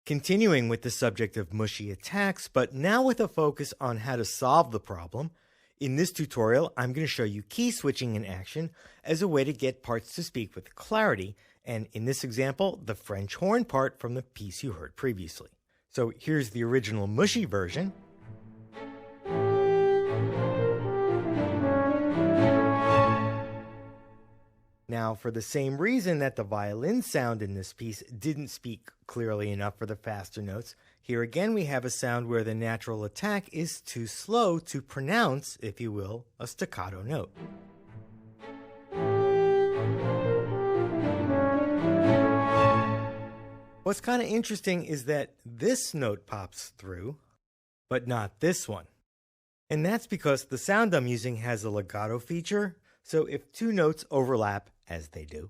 Continuing with the subject of mushy attacks, but now with a focus on how to solve the problem, in this tutorial I'm going to show you key switching in action as a way to get parts to speak with clarity, and in this example, the French horn part from the piece you heard previously. So here's the original mushy version. Now, for the same reason that the violin sound in this piece didn't speak clearly enough for the faster notes, here again we have a sound where the natural attack is too slow to pronounce, if you will, a staccato note. What's kind of interesting is that this note pops through, but not this one. And that's because the sound I'm using has a legato feature, so if two notes overlap, as they do,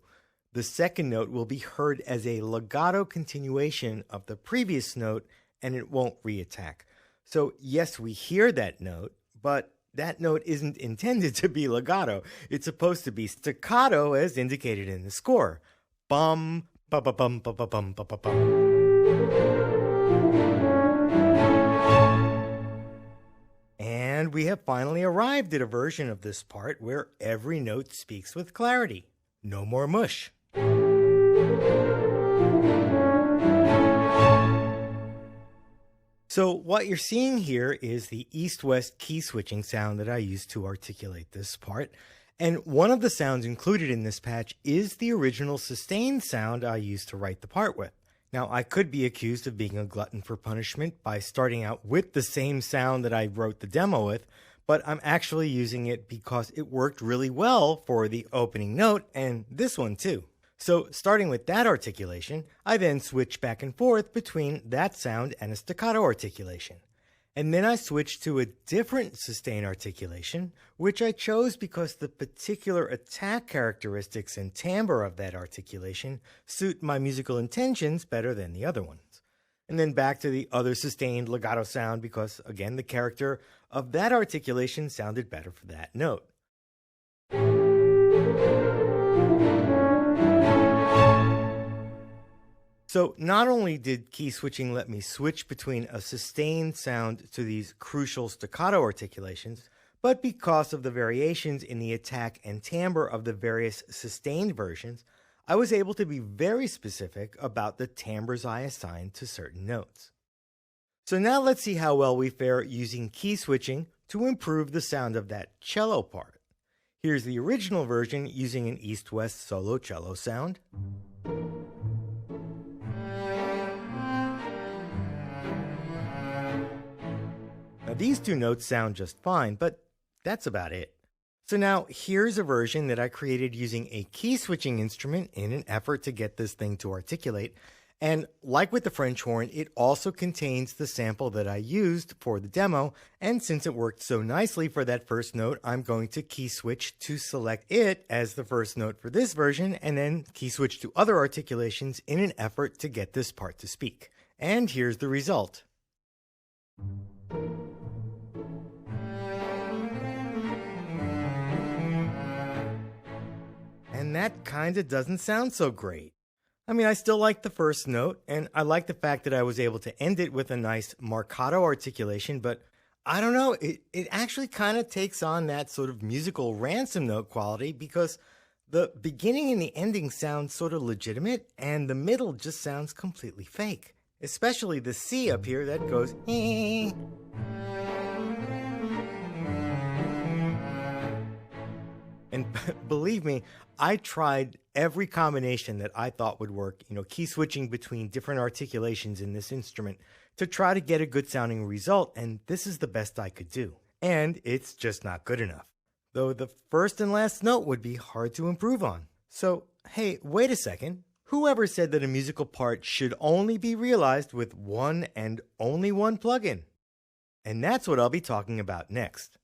the second note will be heard as a legato continuation of the previous note and it won't re-attack. So yes, we hear that note, but that note isn't intended to be legato. It's supposed to be staccato as indicated in the score. Bum, ba ba bum, ba ba bum, ba ba bum. And we have finally arrived at a version of this part where every note speaks with clarity. No more mush. So what you're seeing here is the east-west key switching sound that I used to articulate this part. And one of the sounds included in this patch is the original sustained sound I used to write the part with. Now, I could be accused of being a glutton for punishment by starting out with the same sound that I wrote the demo with, but I'm actually using it because it worked really well for the opening note and this one too. So starting with that articulation, I then switch back and forth between that sound and a staccato articulation. And then I switched to a different sustain articulation, which I chose because the particular attack characteristics and timbre of that articulation suit my musical intentions better than the other ones. And then back to the other sustained legato sound because, again, the character of that articulation sounded better for that note. So not only did key switching let me switch between a sustained sound to these crucial staccato articulations, but because of the variations in the attack and timbre of the various sustained versions, I was able to be very specific about the timbres I assigned to certain notes. So now let's see how well we fare using key switching to improve the sound of that cello part. Here's the original version using an east-west solo cello sound. Now these two notes sound just fine, but that's about it. So now here's a version that I created using a key switching instrument in an effort to get this thing to articulate. And like with the French horn, it also contains the sample that I used for the demo. And since it worked so nicely for that first note, I'm going to key switch to select it as the first note for this version and then key switch to other articulations in an effort to get this part to speak. And here's the result. And that kind of doesn't sound so great. I mean, I still like the first note, and I like the fact that I was able to end it with a nice marcato articulation, but I don't know, it actually kind of takes on that sort of musical ransom note quality because the beginning and the ending sound sort of legitimate, and the middle just sounds completely fake. Especially the C up here that goes, eh. And believe me, I tried every combination that I thought would work, key switching between different articulations in this instrument to try to get a good sounding result, and this is the best I could do. And it's just not good enough. Though the first and last note would be hard to improve on. So, hey, wait a second. Whoever said that a musical part should only be realized with one and only one plugin? And that's what I'll be talking about next.